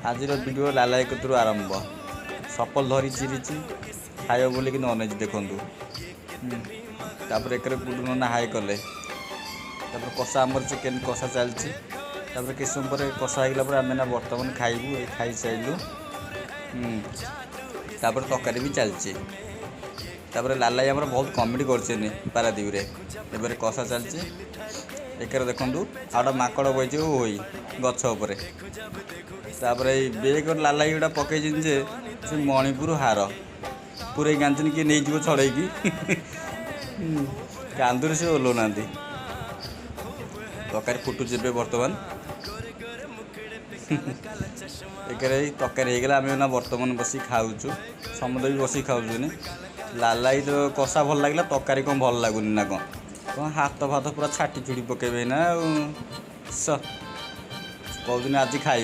आज वीडियो लालाई कतरू आरंभ सफल धरी चिरी खाइब बोल कि नन देखूँ तापर एक गुडू ना हाई कले कषा आमर चिकेन कषा चलती किस समय पर कषा होगा आम ना बर्तमान खाइबू खाई सारू तरकारी भी चलती लालाई आम बहुत कमेडी कर पारादीप एबारे कषा चलती एक देखूँ आउटा माकड़ बही होई गछ उपर बेग लालाई गुड़ा पकई जे से मणिपुर हार पूरे गांधीन किए नहीं छड़ेकी कांदुरी से ओल्लौना तरकारी फुटुचे बर्तमान एक तरकारी होगा आम बर्तमान बस खाऊँ समुद्र भी बस खाऊँ लालाई तो कषा भल लगे तरकारी कौन भल लगुनि ना कौन हाथ फाथ पूरा छाटी छुड़ी पकेबे ना कहते आज खाइबे।